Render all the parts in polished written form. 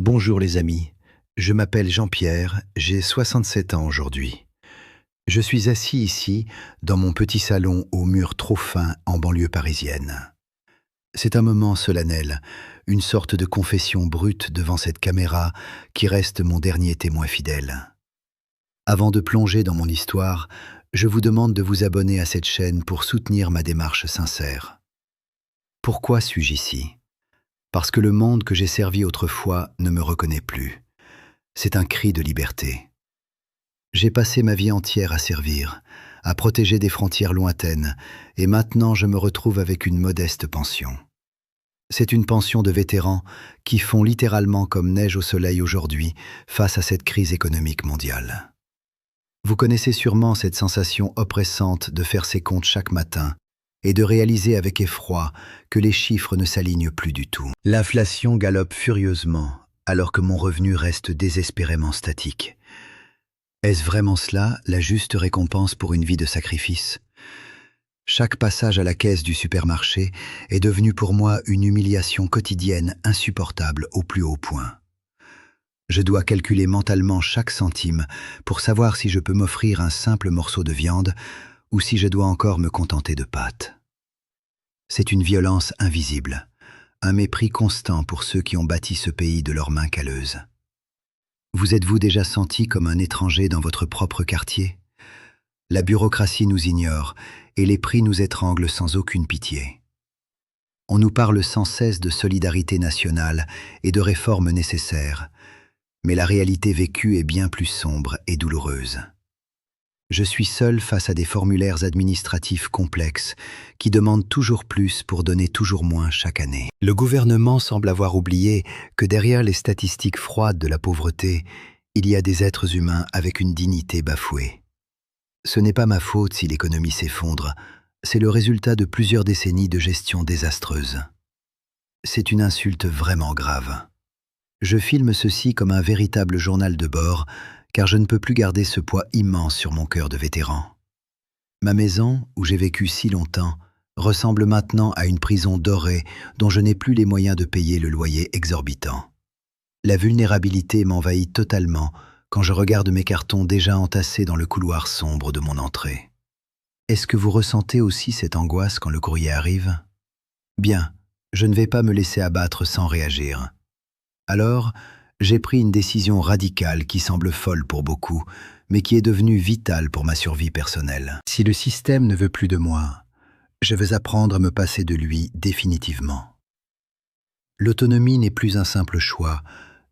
Bonjour les amis, je m'appelle Jean-Pierre, j'ai 67 ans aujourd'hui. Je suis assis ici, dans mon petit salon aux murs trop fins en banlieue parisienne. C'est un moment solennel, une sorte de confession brute devant cette caméra qui reste mon dernier témoin fidèle. Avant de plonger dans mon histoire, je vous demande de vous abonner à cette chaîne pour soutenir ma démarche sincère. Pourquoi suis-je ici ? Parce que le monde que j'ai servi autrefois ne me reconnaît plus. C'est un cri de liberté. J'ai passé ma vie entière à servir, à protéger des frontières lointaines, et maintenant je me retrouve avec une modeste pension. C'est une pension de vétérans qui fond littéralement comme neige au soleil aujourd'hui face à cette crise économique mondiale. Vous connaissez sûrement cette sensation oppressante de faire ses comptes chaque matin et de réaliser avec effroi que les chiffres ne s'alignent plus du tout. L'inflation galope furieusement, alors que mon revenu reste désespérément statique. Est-ce vraiment cela, la juste récompense pour une vie de sacrifice ? Chaque passage à la caisse du supermarché est devenu pour moi une humiliation quotidienne insupportable au plus haut point. Je dois calculer mentalement chaque centime pour savoir si je peux m'offrir un simple morceau de viande ou si je dois encore me contenter de pâtes. C'est une violence invisible, un mépris constant pour ceux qui ont bâti ce pays de leurs mains calleuses. Vous êtes-vous déjà senti comme un étranger dans votre propre quartier ? La bureaucratie nous ignore et les prix nous étranglent sans aucune pitié. On nous parle sans cesse de solidarité nationale et de réformes nécessaires, mais la réalité vécue est bien plus sombre et douloureuse. Je suis seul face à des formulaires administratifs complexes qui demandent toujours plus pour donner toujours moins chaque année. Le gouvernement semble avoir oublié que derrière les statistiques froides de la pauvreté, il y a des êtres humains avec une dignité bafouée. Ce n'est pas ma faute si l'économie s'effondre, c'est le résultat de plusieurs décennies de gestion désastreuse. C'est une insulte vraiment grave. Je filme ceci comme un véritable journal de bord, car je ne peux plus garder ce poids immense sur mon cœur de vétéran. Ma maison, où j'ai vécu si longtemps, ressemble maintenant à une prison dorée dont je n'ai plus les moyens de payer le loyer exorbitant. La vulnérabilité m'envahit totalement quand je regarde mes cartons déjà entassés dans le couloir sombre de mon entrée. Est-ce que vous ressentez aussi cette angoisse quand le courrier arrive ? Bien, je ne vais pas me laisser abattre sans réagir. Alors, j'ai pris une décision radicale qui semble folle pour beaucoup, mais qui est devenue vitale pour ma survie personnelle. Si le système ne veut plus de moi, je veux apprendre à me passer de lui définitivement. L'autonomie n'est plus un simple choix,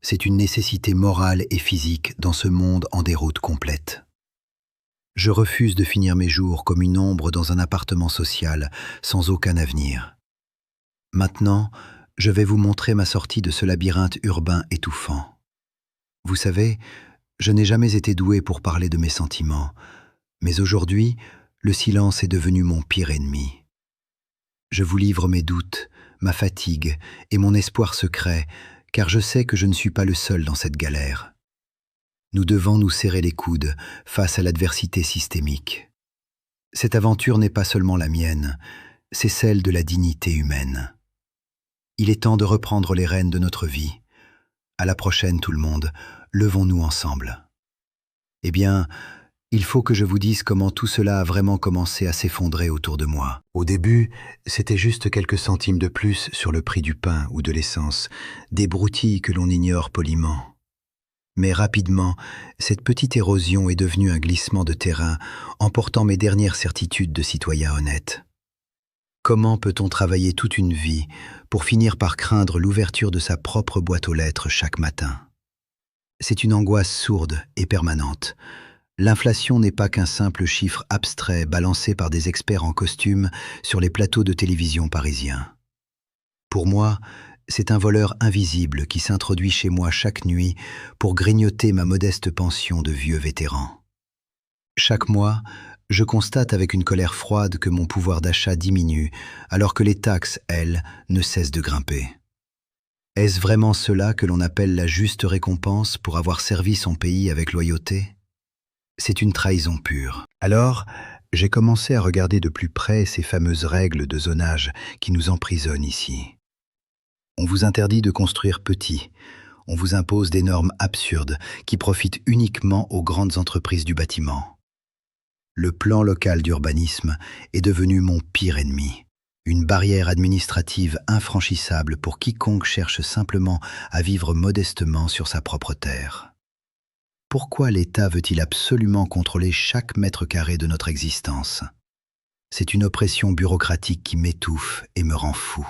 c'est une nécessité morale et physique dans ce monde en déroute complète. Je refuse de finir mes jours comme une ombre dans un appartement social, sans aucun avenir. Maintenant, je vais vous montrer ma sortie de ce labyrinthe urbain étouffant. Vous savez, je n'ai jamais été doué pour parler de mes sentiments, mais aujourd'hui, le silence est devenu mon pire ennemi. Je vous livre mes doutes, ma fatigue et mon espoir secret, car je sais que je ne suis pas le seul dans cette galère. Nous devons nous serrer les coudes face à l'adversité systémique. Cette aventure n'est pas seulement la mienne, c'est celle de la dignité humaine. Il est temps de reprendre les rênes de notre vie. À la prochaine, tout le monde, levons-nous ensemble. Eh bien, il faut que je vous dise comment tout cela a vraiment commencé à s'effondrer autour de moi. Au début, c'était juste quelques centimes de plus sur le prix du pain ou de l'essence, des broutilles que l'on ignore poliment. Mais rapidement, cette petite érosion est devenue un glissement de terrain, emportant mes dernières certitudes de citoyen honnête. Comment peut-on travailler toute une vie pour finir par craindre l'ouverture de sa propre boîte aux lettres chaque matin ? C'est une angoisse sourde et permanente. L'inflation n'est pas qu'un simple chiffre abstrait balancé par des experts en costume sur les plateaux de télévision parisiens. Pour moi, c'est un voleur invisible qui s'introduit chez moi chaque nuit pour grignoter ma modeste pension de vieux vétéran. Chaque mois, je constate avec une colère froide que mon pouvoir d'achat diminue, alors que les taxes, elles, ne cessent de grimper. Est-ce vraiment cela que l'on appelle la juste récompense pour avoir servi son pays avec loyauté ? C'est une trahison pure. Alors, j'ai commencé à regarder de plus près ces fameuses règles de zonage qui nous emprisonnent ici. On vous interdit de construire petit, On vous impose des normes absurdes qui profitent uniquement aux grandes entreprises du bâtiment. Le plan local d'urbanisme est devenu mon pire ennemi. Une barrière administrative infranchissable pour quiconque cherche simplement à vivre modestement sur sa propre terre. Pourquoi l'État veut-il absolument contrôler chaque mètre carré de notre existence? C'est une oppression bureaucratique qui m'étouffe et me rend fou.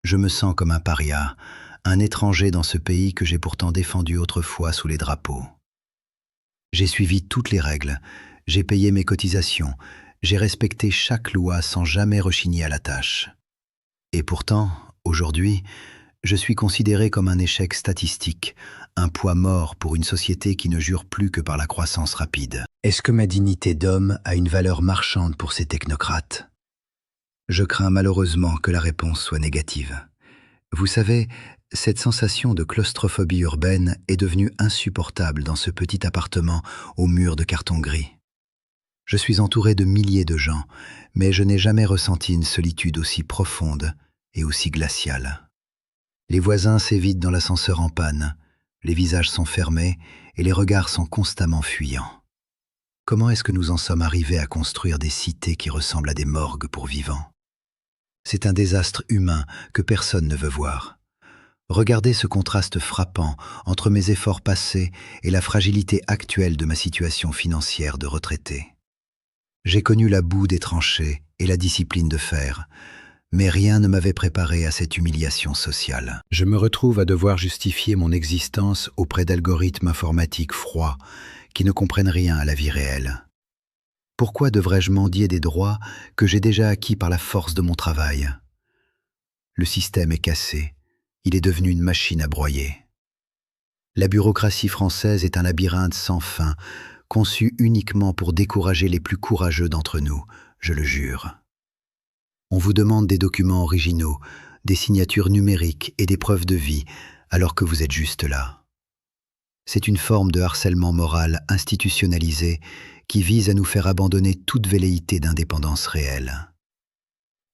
Je me sens comme un paria, un étranger dans ce pays que j'ai pourtant défendu autrefois sous les drapeaux. J'ai suivi toutes les règles, j'ai payé mes cotisations, j'ai respecté chaque loi sans jamais rechigner à la tâche. Et pourtant, aujourd'hui, je suis considéré comme un échec statistique, un poids mort pour une société qui ne jure plus que par la croissance rapide. Est-ce que ma dignité d'homme a une valeur marchande pour ces technocrates? Je crains malheureusement que la réponse soit négative. Vous savez, cette sensation de claustrophobie urbaine est devenue insupportable dans ce petit appartement aux murs de carton gris. Je suis entouré de milliers de gens, mais je n'ai jamais ressenti une solitude aussi profonde et aussi glaciale. Les voisins s'évitent dans l'ascenseur en panne, les visages sont fermés et les regards sont constamment fuyants. Comment est-ce que nous en sommes arrivés à construire des cités qui ressemblent à des morgues pour vivants? C'est un désastre humain que personne ne veut voir. Regardez ce contraste frappant entre mes efforts passés et la fragilité actuelle de ma situation financière de retraité. J'ai connu la boue des tranchées et la discipline de fer, mais rien ne m'avait préparé à cette humiliation sociale. Je me retrouve à devoir justifier mon existence auprès d'algorithmes informatiques froids qui ne comprennent rien à la vie réelle. Pourquoi devrais-je mendier des droits que j'ai déjà acquis par la force de mon travail? Le système est cassé, il est devenu une machine à broyer. La bureaucratie française est un labyrinthe sans fin, conçu uniquement pour décourager les plus courageux d'entre nous, je le jure. On vous demande des documents originaux, des signatures numériques et des preuves de vie, alors que vous êtes juste là. C'est une forme de harcèlement moral institutionnalisé qui vise à nous faire abandonner toute velléité d'indépendance réelle.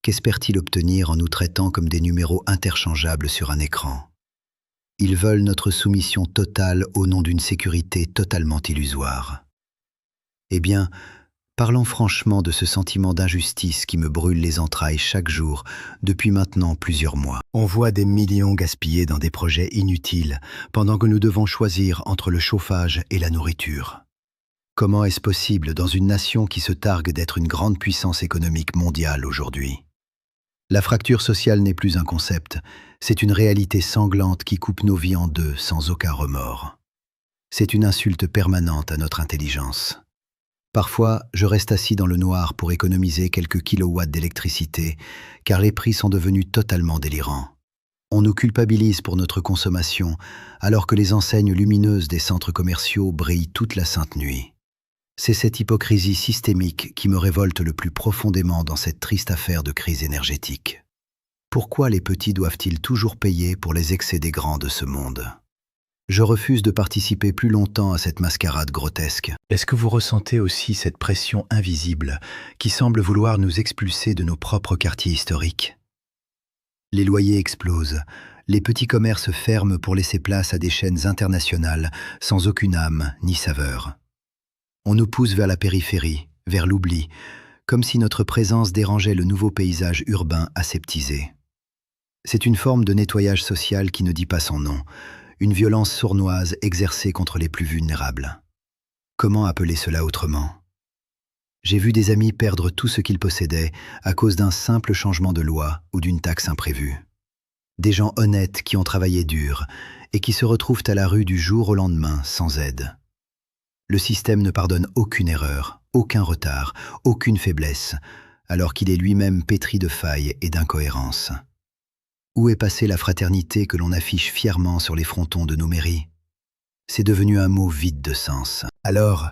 Qu'espèrent-ils obtenir en nous traitant comme des numéros interchangeables sur un écran? Ils veulent notre soumission totale au nom d'une sécurité totalement illusoire. Eh bien, parlons franchement de ce sentiment d'injustice qui me brûle les entrailles chaque jour depuis maintenant plusieurs mois. On voit des millions gaspillés dans des projets inutiles pendant que nous devons choisir entre le chauffage et la nourriture. Comment est-ce possible dans une nation qui se targue d'être une grande puissance économique mondiale aujourd'hui? La fracture sociale n'est plus un concept, c'est une réalité sanglante qui coupe nos vies en deux sans aucun remords. C'est une insulte permanente à notre intelligence. Parfois, je reste assis dans le noir pour économiser quelques kilowatts d'électricité, car les prix sont devenus totalement délirants. On nous culpabilise pour notre consommation, alors que les enseignes lumineuses des centres commerciaux brillent toute la sainte nuit. C'est cette hypocrisie systémique qui me révolte le plus profondément dans cette triste affaire de crise énergétique. Pourquoi les petits doivent-ils toujours payer pour les excès des grands de ce monde? Je refuse de participer plus longtemps à cette mascarade grotesque. Est-ce que vous ressentez aussi cette pression invisible qui semble vouloir nous expulser de nos propres quartiers historiques? Les loyers explosent, les petits commerces ferment pour laisser place à des chaînes internationales sans aucune âme ni saveur. On nous pousse vers la périphérie, vers l'oubli, comme si notre présence dérangeait le nouveau paysage urbain aseptisé. C'est une forme de nettoyage social qui ne dit pas son nom, une violence sournoise exercée contre les plus vulnérables. Comment appeler cela autrement? J'ai vu des amis perdre tout ce qu'ils possédaient à cause d'un simple changement de loi ou d'une taxe imprévue. Des gens honnêtes qui ont travaillé dur et qui se retrouvent à la rue du jour au lendemain sans aide. Le système ne pardonne aucune erreur, aucun retard, aucune faiblesse, alors qu'il est lui-même pétri de failles et d'incohérences. Où est passée la fraternité que l'on affiche fièrement sur les frontons de nos mairies? C'est devenu un mot vide de sens. Alors,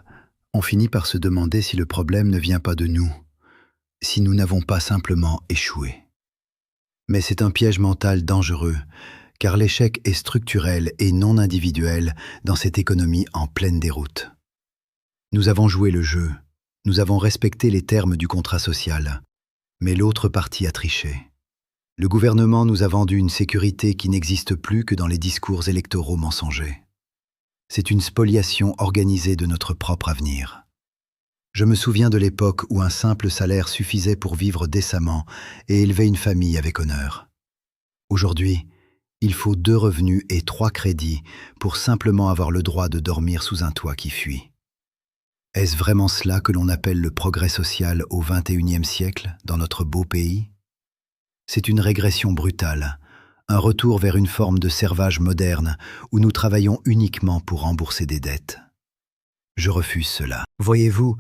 on finit par se demander si le problème ne vient pas de nous, si nous n'avons pas simplement échoué. Mais c'est un piège mental dangereux, car l'échec est structurel et non individuel dans cette économie en pleine déroute. Nous avons joué le jeu, nous avons respecté les termes du contrat social, mais l'autre partie a triché. Le gouvernement nous a vendu une sécurité qui n'existe plus que dans les discours électoraux mensongers. C'est une spoliation organisée de notre propre avenir. Je me souviens de l'époque où un simple salaire suffisait pour vivre décemment et élever une famille avec honneur. Aujourd'hui, il faut 2 revenus et 3 crédits pour simplement avoir le droit de dormir sous un toit qui fuit. Est-ce vraiment cela que l'on appelle le progrès social au XXIe siècle dans notre beau pays? C'est une régression brutale, un retour vers une forme de servage moderne où nous travaillons uniquement pour rembourser des dettes. Je refuse cela. Voyez-vous,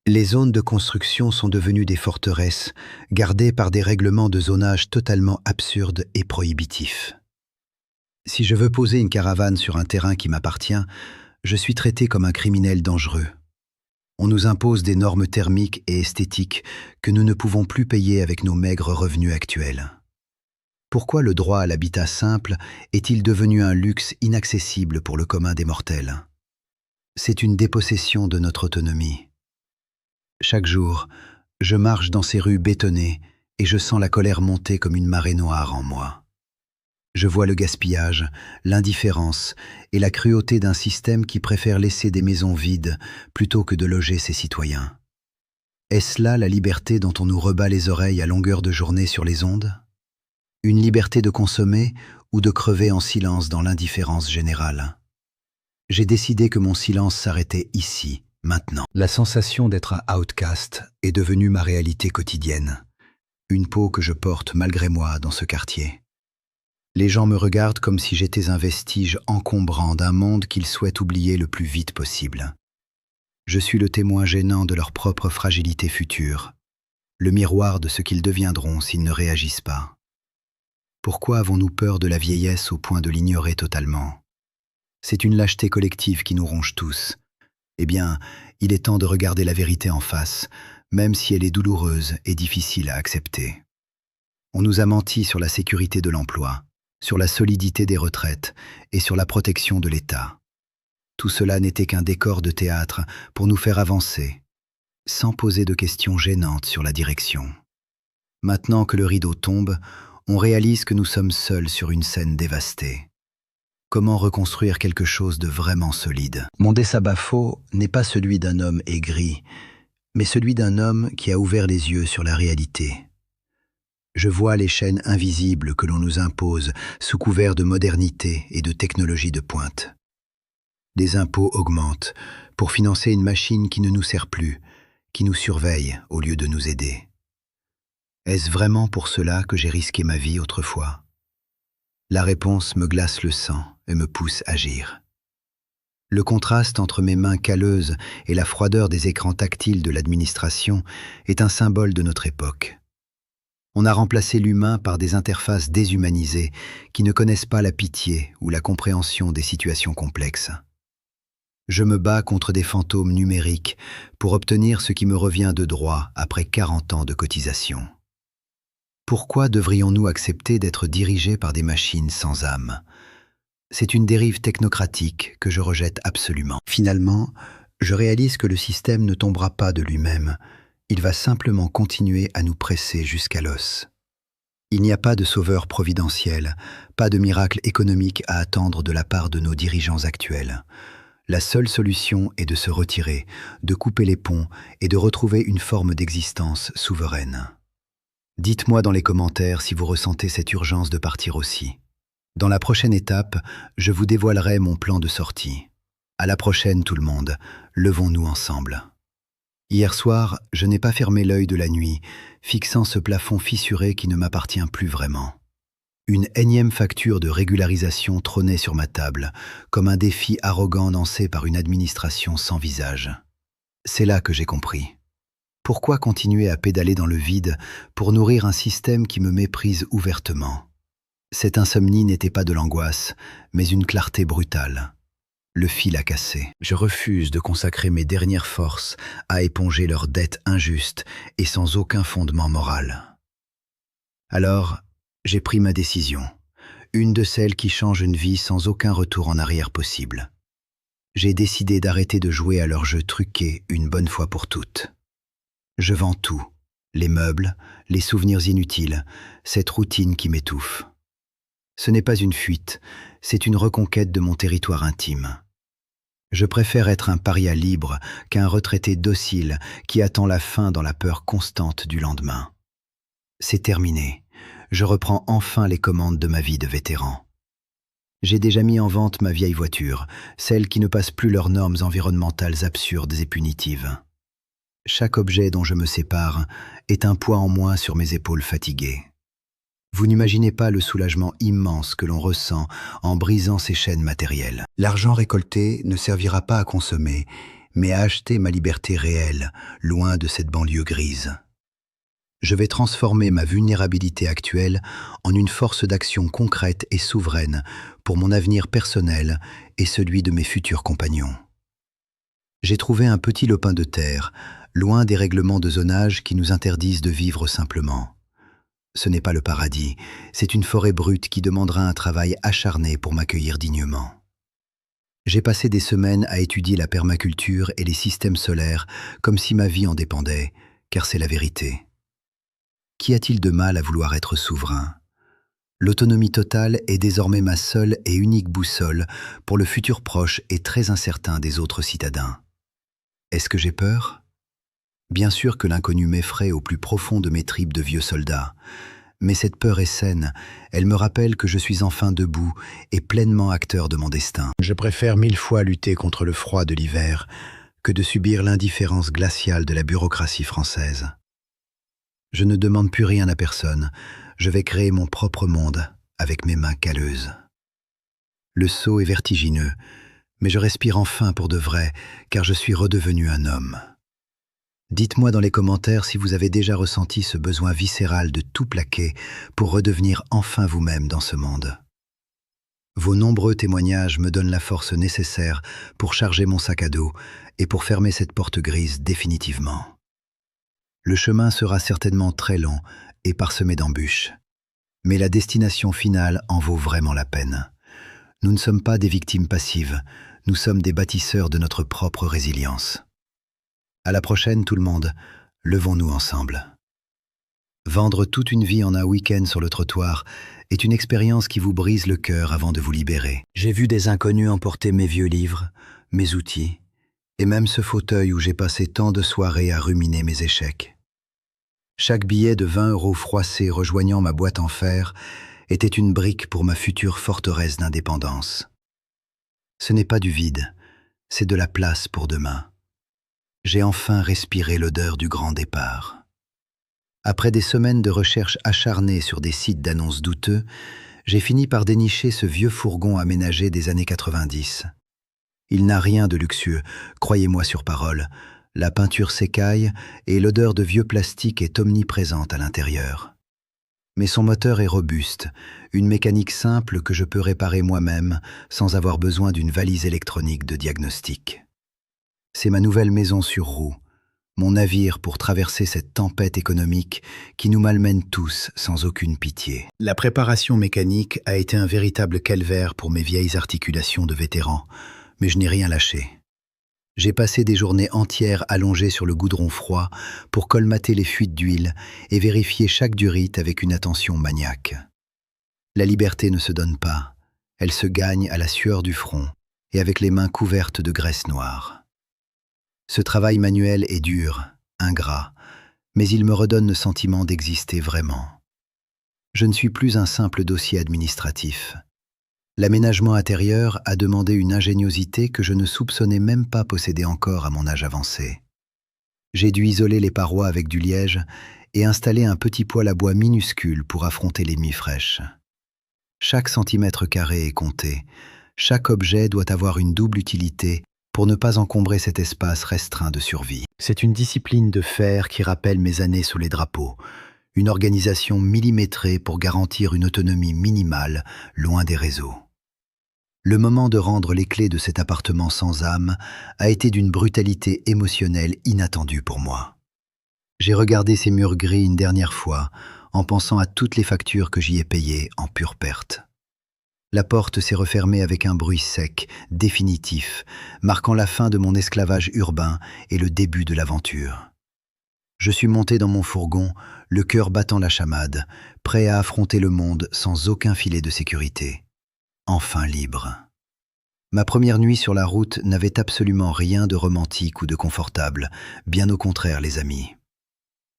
les zones de construction sont devenues des forteresses, gardées par des règlements de zonage totalement absurdes et prohibitifs. Si je veux poser une caravane sur un terrain qui m'appartient, je suis traité comme un criminel dangereux. On nous impose des normes thermiques et esthétiques que nous ne pouvons plus payer avec nos maigres revenus actuels. Pourquoi le droit à l'habitat simple est-il devenu un luxe inaccessible pour le commun des mortels? C'est une dépossession de notre autonomie. Chaque jour, je marche dans ces rues bétonnées et je sens la colère monter comme une marée noire en moi. Je vois le gaspillage, l'indifférence et la cruauté d'un système qui préfère laisser des maisons vides plutôt que de loger ses citoyens. Est-ce là la liberté dont on nous rebat les oreilles à longueur de journée sur les ondes? Une liberté de consommer ou de crever en silence dans l'indifférence générale? J'ai décidé que mon silence s'arrêtait ici, maintenant. La sensation d'être un outcast est devenue ma réalité quotidienne, une peau que je porte malgré moi dans ce quartier. Les gens me regardent comme si j'étais un vestige encombrant d'un monde qu'ils souhaitent oublier le plus vite possible. Je suis le témoin gênant de leur propre fragilité future, le miroir de ce qu'ils deviendront s'ils ne réagissent pas. Pourquoi avons-nous peur de la vieillesse au point de l'ignorer totalement? C'est une lâcheté collective qui nous ronge tous. Eh bien, il est temps de regarder la vérité en face, même si elle est douloureuse et difficile à accepter. On nous a menti sur la sécurité de l'emploi, sur la solidité des retraites et sur la protection de l'État. Tout cela n'était qu'un décor de théâtre pour nous faire avancer, sans poser de questions gênantes sur la direction. Maintenant que le rideau tombe, on réalise que nous sommes seuls sur une scène dévastée. Comment reconstruire quelque chose de vraiment solide? Mon désabafo n'est pas celui d'un homme aigri, mais celui d'un homme qui a ouvert les yeux sur la réalité. Je vois les chaînes invisibles que l'on nous impose sous couvert de modernité et de technologie de pointe. Les impôts augmentent pour financer une machine qui ne nous sert plus, qui nous surveille au lieu de nous aider. Est-ce vraiment pour cela que j'ai risqué ma vie autrefois? La réponse me glace le sang et me pousse à agir. Le contraste entre mes mains calleuses et la froideur des écrans tactiles de l'administration est un symbole de notre époque. On a remplacé l'humain par des interfaces déshumanisées qui ne connaissent pas la pitié ou la compréhension des situations complexes. Je me bats contre des fantômes numériques pour obtenir ce qui me revient de droit après 40 ans de cotisation. Pourquoi devrions-nous accepter d'être dirigés par des machines sans âme? C'est une dérive technocratique que je rejette absolument. Finalement, je réalise que le système ne tombera pas de lui-même. Il va simplement continuer à nous presser jusqu'à l'os. Il n'y a pas de sauveur providentiel, pas de miracle économique à attendre de la part de nos dirigeants actuels. La seule solution est de se retirer, de couper les ponts et de retrouver une forme d'existence souveraine. Dites-moi dans les commentaires si vous ressentez cette urgence de partir aussi. Dans la prochaine étape, je vous dévoilerai mon plan de sortie. À la prochaine tout le monde, levons-nous ensemble. Hier soir, je n'ai pas fermé l'œil de la nuit, fixant ce plafond fissuré qui ne m'appartient plus vraiment. Une énième facture de régularisation trônait sur ma table, comme un défi arrogant lancé par une administration sans visage. C'est là que j'ai compris. Pourquoi continuer à pédaler dans le vide pour nourrir un système qui me méprise ouvertement? Cette insomnie n'était pas de l'angoisse, mais une clarté brutale. Le fil a cassé. Je refuse de consacrer mes dernières forces à éponger leurs dettes injustes et sans aucun fondement moral. Alors, j'ai pris ma décision, une de celles qui changent une vie sans aucun retour en arrière possible. J'ai décidé d'arrêter de jouer à leur jeu truqué une bonne fois pour toutes. Je vends tout, Les meubles, les souvenirs inutiles, cette routine qui m'étouffe. Ce n'est pas une fuite, c'est une reconquête de mon territoire intime. Je préfère être un paria libre qu'un retraité docile qui attend la fin dans la peur constante du lendemain. C'est terminé. Je reprends enfin les commandes de ma vie de vétéran. J'ai déjà mis en vente ma vieille voiture, celle qui ne passe plus leurs normes environnementales absurdes et punitives. Chaque objet dont je me sépare est un poids en moins sur mes épaules fatiguées. Vous n'imaginez pas le soulagement immense que l'on ressent en brisant ces chaînes matérielles. L'argent récolté ne servira pas à consommer, mais à acheter ma liberté réelle, loin de cette banlieue grise. Je vais transformer ma vulnérabilité actuelle en une force d'action concrète et souveraine pour mon avenir personnel et celui de mes futurs compagnons. J'ai trouvé un petit lopin de terre, loin des règlements de zonage qui nous interdisent de vivre simplement. Ce n'est pas le paradis, c'est une forêt brute qui demandera un travail acharné pour m'accueillir dignement. J'ai passé des semaines à étudier la permaculture et les systèmes solaires comme si ma vie en dépendait, car c'est la vérité. Qu'y a-t-il de mal à vouloir être souverain? L'autonomie totale est désormais ma seule et unique boussole pour le futur proche et très incertain des autres citadins. Est-ce que j'ai peur? Bien sûr que l'inconnu m'effraie au plus profond de mes tripes de vieux soldats, mais cette peur est saine, elle me rappelle que je suis enfin debout et pleinement acteur de mon destin. Je préfère 1000 fois lutter contre le froid de l'hiver que de subir l'indifférence glaciale de la bureaucratie française. Je ne demande plus rien à personne, je vais créer mon propre monde avec mes mains calleuses. Le saut est vertigineux, mais je respire enfin pour de vrai, car je suis redevenu un homme. Dites-moi dans les commentaires si vous avez déjà ressenti ce besoin viscéral de tout plaquer pour redevenir enfin vous-même dans ce monde. Vos nombreux témoignages me donnent la force nécessaire pour charger mon sac à dos et pour fermer cette porte grise définitivement. Le chemin sera certainement très long et parsemé d'embûches, mais la destination finale en vaut vraiment la peine. Nous ne sommes pas des victimes passives, nous sommes des bâtisseurs de notre propre résilience. À la prochaine tout le monde, levons-nous ensemble. Vendre toute une vie en un week-end sur le trottoir est une expérience qui vous brise le cœur avant de vous libérer. J'ai vu des inconnus emporter mes vieux livres, mes outils, et même ce fauteuil où j'ai passé tant de soirées à ruminer mes échecs. Chaque billet de 20 € froissé rejoignant ma boîte en fer était une brique pour ma future forteresse d'indépendance. Ce n'est pas du vide, c'est de la place pour demain. J'ai enfin respiré l'odeur du grand départ. Après des semaines de recherche acharnées sur des sites d'annonces douteux, j'ai fini par dénicher ce vieux fourgon aménagé des années 90. Il n'a rien de luxueux, croyez-moi sur parole. La peinture s'écaille et l'odeur de vieux plastique est omniprésente à l'intérieur. Mais son moteur est robuste, une mécanique simple que je peux réparer moi-même sans avoir besoin d'une valise électronique de diagnostic. C'est ma nouvelle maison sur roues, mon navire pour traverser cette tempête économique qui nous malmène tous sans aucune pitié. La préparation mécanique a été un véritable calvaire pour mes vieilles articulations de vétéran, mais je n'ai rien lâché. J'ai passé des journées entières allongées sur le goudron froid pour colmater les fuites d'huile et vérifier chaque durite avec une attention maniaque. La liberté ne se donne pas, elle se gagne à la sueur du front et avec les mains couvertes de graisse noire. Ce travail manuel est dur, ingrat, mais il me redonne le sentiment d'exister vraiment. Je ne suis plus un simple dossier administratif. L'aménagement intérieur a demandé une ingéniosité que je ne soupçonnais même pas posséder encore à mon âge avancé. J'ai dû isoler les parois avec du liège et installer un petit poêle à bois minuscule pour affronter les nuits fraîches. Chaque centimètre carré est compté, chaque objet doit avoir une double utilité pour ne pas encombrer cet espace restreint de survie. C'est une discipline de fer qui rappelle mes années sous les drapeaux, une organisation millimétrée pour garantir une autonomie minimale, loin des réseaux. Le moment de rendre les clés de cet appartement sans âme a été d'une brutalité émotionnelle inattendue pour moi. J'ai regardé ces murs gris une dernière fois, en pensant à toutes les factures que j'y ai payées en pure perte. La porte s'est refermée avec un bruit sec, définitif, marquant la fin de mon esclavage urbain et le début de l'aventure. Je suis monté dans mon fourgon, le cœur battant la chamade, prêt à affronter le monde sans aucun filet de sécurité. Enfin libre. Ma première nuit sur la route n'avait absolument rien de romantique ou de confortable, bien au contraire, les amis.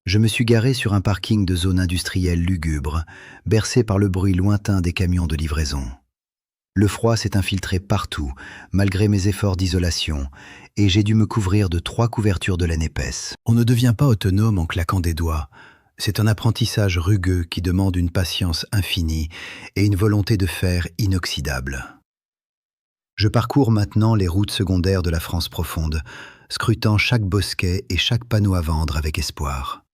Je me suis garé sur un parking de zone industrielle lugubre, bercé par le bruit lointain des camions de livraison. Le froid s'est infiltré partout, malgré mes efforts d'isolation, et j'ai dû me couvrir de 3 couvertures de laine épaisse. On ne devient pas autonome en claquant des doigts. C'est un apprentissage rugueux qui demande une patience infinie et une volonté de fer inoxydable. Je parcours maintenant les routes secondaires de la France profonde, scrutant chaque bosquet et chaque panneau à vendre avec espoir.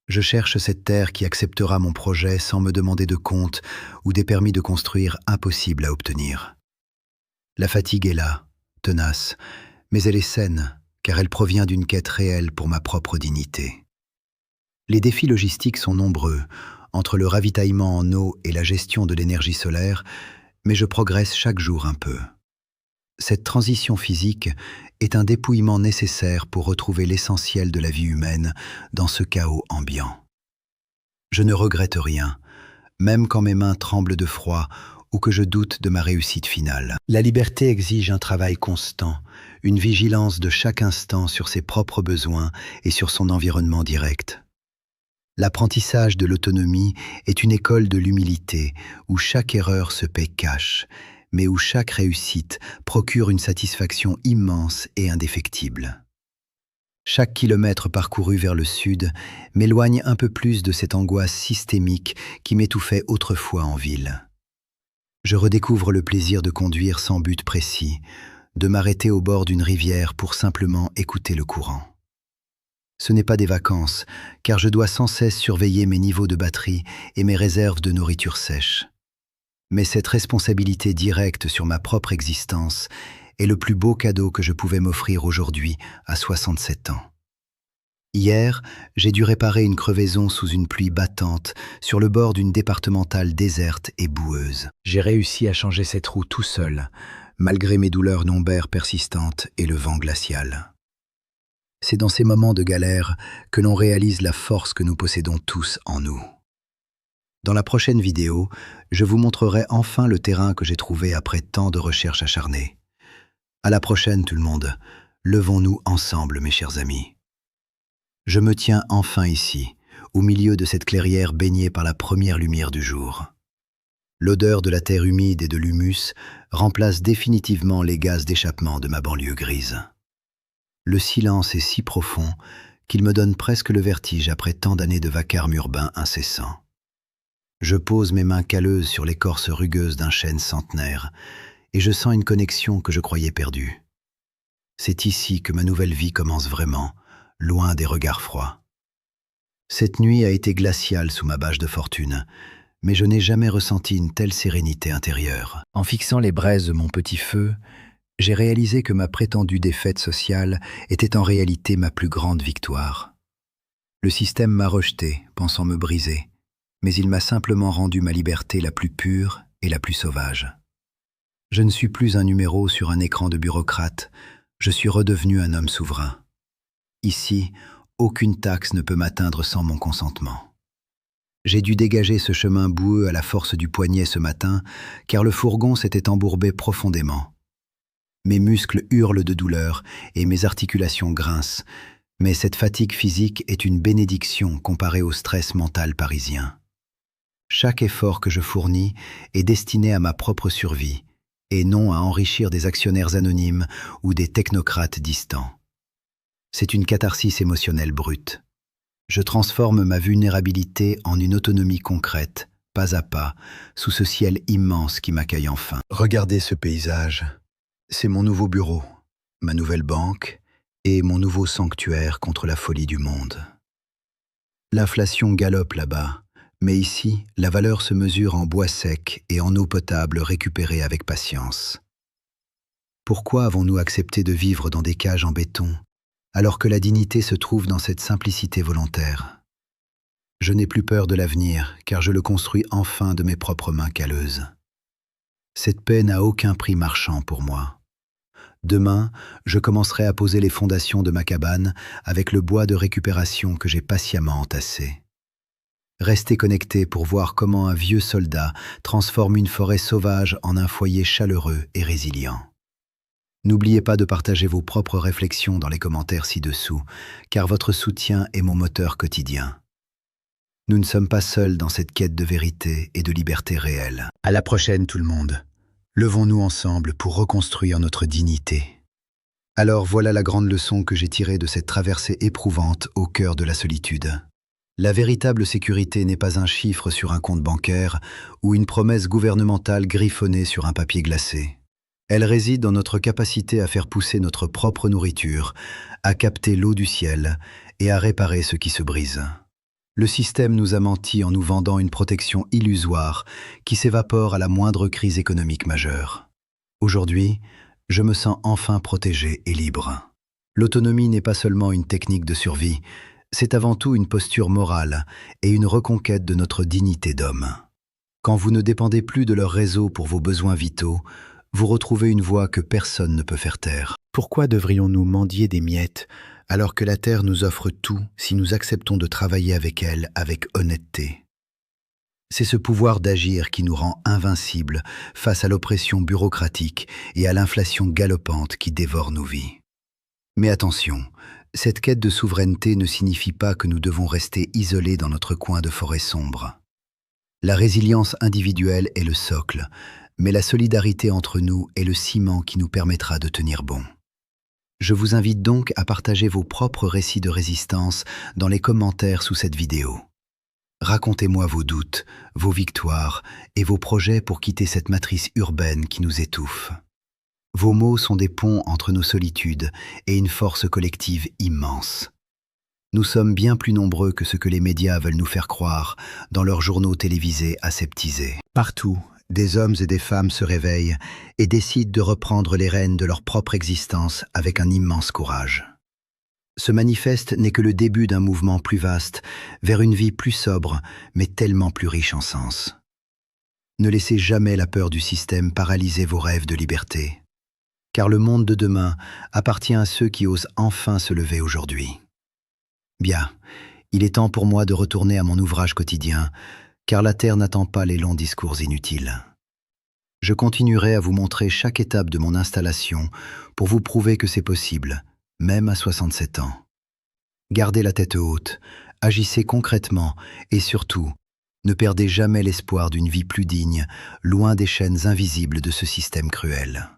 Je cherche cette terre qui acceptera mon projet sans me demander de compte ou des permis de construire impossibles à obtenir. La fatigue est là, tenace, mais elle est saine, car elle provient d'une quête réelle pour ma propre dignité. Les défis logistiques sont nombreux, entre le ravitaillement en eau et la gestion de l'énergie solaire, mais je progresse chaque jour un peu. Cette transition physique est un dépouillement nécessaire pour retrouver l'essentiel de la vie humaine dans ce chaos ambiant. Je ne regrette rien, même quand mes mains tremblent de froid ou que je doute de ma réussite finale. La liberté exige un travail constant, une vigilance de chaque instant sur ses propres besoins et sur son environnement direct. L'apprentissage de l'autonomie est une école de l'humilité où chaque erreur se paie cash, mais où chaque réussite procure une satisfaction immense et indéfectible. Chaque kilomètre parcouru vers le sud m'éloigne un peu plus de cette angoisse systémique qui m'étouffait autrefois en ville. Je redécouvre le plaisir de conduire sans but précis, de m'arrêter au bord d'une rivière pour simplement écouter le courant. Ce n'est pas des vacances, car je dois sans cesse surveiller mes niveaux de batterie et mes réserves de nourriture sèche. Mais cette responsabilité directe sur ma propre existence est le plus beau cadeau que je pouvais m'offrir aujourd'hui à 67 ans. Hier, j'ai dû réparer une crevaison sous une pluie battante sur le bord d'une départementale déserte et boueuse. J'ai réussi à changer cette roue tout seul, malgré mes douleurs lombaires persistantes et le vent glacial. C'est dans ces moments de galère que l'on réalise la force que nous possédons tous en nous. Dans la prochaine vidéo, je vous montrerai enfin le terrain que j'ai trouvé après tant de recherches acharnées. À la prochaine tout le monde, levons-nous ensemble mes chers amis. Je me tiens enfin ici, au milieu de cette clairière baignée par la première lumière du jour. L'odeur de la terre humide et de l'humus remplace définitivement les gaz d'échappement de ma banlieue grise. Le silence est si profond qu'il me donne presque le vertige après tant d'années de vacarme urbain incessant. Je pose mes mains calleuses sur l'écorce rugueuse d'un chêne centenaire et je sens une connexion que je croyais perdue. C'est ici que ma nouvelle vie commence vraiment, loin des regards froids. Cette nuit a été glaciale sous ma bâche de fortune, mais je n'ai jamais ressenti une telle sérénité intérieure. En fixant les braises de mon petit feu, j'ai réalisé que ma prétendue défaite sociale était en réalité ma plus grande victoire. Le système m'a rejeté, pensant me briser, mais il m'a simplement rendu ma liberté la plus pure et la plus sauvage. Je ne suis plus un numéro sur un écran de bureaucrate, je suis redevenu un homme souverain. Ici, aucune taxe ne peut m'atteindre sans mon consentement. J'ai dû dégager ce chemin boueux à la force du poignet ce matin, car le fourgon s'était embourbé profondément. Mes muscles hurlent de douleur et mes articulations grincent, mais cette fatigue physique est une bénédiction comparée au stress mental parisien. Chaque effort que je fournis est destiné à ma propre survie, et non à enrichir des actionnaires anonymes ou des technocrates distants. C'est une catharsis émotionnelle brute. Je transforme ma vulnérabilité en une autonomie concrète, pas à pas, sous ce ciel immense qui m'accueille enfin. Regardez ce paysage. C'est mon nouveau bureau, ma nouvelle banque et mon nouveau sanctuaire contre la folie du monde. L'inflation galope là-bas, mais ici, la valeur se mesure en bois sec et en eau potable récupérée avec patience. Pourquoi avons-nous accepté de vivre dans des cages en béton, alors que la dignité se trouve dans cette simplicité volontaire? Je n'ai plus peur de l'avenir, car je le construis enfin de mes propres mains calleuses. Cette paix n'a aucun prix marchand pour moi. Demain, je commencerai à poser les fondations de ma cabane avec le bois de récupération que j'ai patiemment entassé. Restez connectés pour voir comment un vieux soldat transforme une forêt sauvage en un foyer chaleureux et résilient. N'oubliez pas de partager vos propres réflexions dans les commentaires ci-dessous, car votre soutien est mon moteur quotidien. Nous ne sommes pas seuls dans cette quête de vérité et de liberté réelle. À la prochaine tout le monde. Levons-nous ensemble pour reconstruire notre dignité. Alors voilà la grande leçon que j'ai tirée de cette traversée éprouvante au cœur de la solitude. La véritable sécurité n'est pas un chiffre sur un compte bancaire ou une promesse gouvernementale griffonnée sur un papier glacé. Elle réside dans notre capacité à faire pousser notre propre nourriture, à capter l'eau du ciel et à réparer ce qui se brise. Le système nous a menti en nous vendant une protection illusoire qui s'évapore à la moindre crise économique majeure. Aujourd'hui, je me sens enfin protégé et libre. L'autonomie n'est pas seulement une technique de survie, c'est avant tout une posture morale et une reconquête de notre dignité d'homme. Quand vous ne dépendez plus de leur réseau pour vos besoins vitaux, vous retrouvez une voie que personne ne peut faire taire. Pourquoi devrions-nous mendier des miettes alors que la Terre nous offre tout si nous acceptons de travailler avec elle avec honnêteté? C'est ce pouvoir d'agir qui nous rend invincibles face à l'oppression bureaucratique et à l'inflation galopante qui dévore nos vies. Mais attention, cette quête de souveraineté ne signifie pas que nous devons rester isolés dans notre coin de forêt sombre. La résilience individuelle est le socle, mais la solidarité entre nous est le ciment qui nous permettra de tenir bon. Je vous invite donc à partager vos propres récits de résistance dans les commentaires sous cette vidéo. Racontez-moi vos doutes, vos victoires et vos projets pour quitter cette matrice urbaine qui nous étouffe. Vos mots sont des ponts entre nos solitudes et une force collective immense. Nous sommes bien plus nombreux que ce que les médias veulent nous faire croire dans leurs journaux télévisés aseptisés. Partout, des hommes et des femmes se réveillent et décident de reprendre les rênes de leur propre existence avec un immense courage. Ce manifeste n'est que le début d'un mouvement plus vaste vers une vie plus sobre, mais tellement plus riche en sens. Ne laissez jamais la peur du système paralyser vos rêves de liberté. Car le monde de demain appartient à ceux qui osent enfin se lever aujourd'hui. Bien, il est temps pour moi de retourner à mon ouvrage quotidien, car la Terre n'attend pas les longs discours inutiles. Je continuerai à vous montrer chaque étape de mon installation pour vous prouver que c'est possible, même à 67 ans. Gardez la tête haute, agissez concrètement et surtout, ne perdez jamais l'espoir d'une vie plus digne, loin des chaînes invisibles de ce système cruel.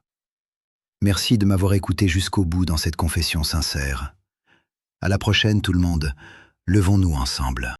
Merci de m'avoir écouté jusqu'au bout dans cette confession sincère. À la prochaine tout le monde, levons-nous ensemble.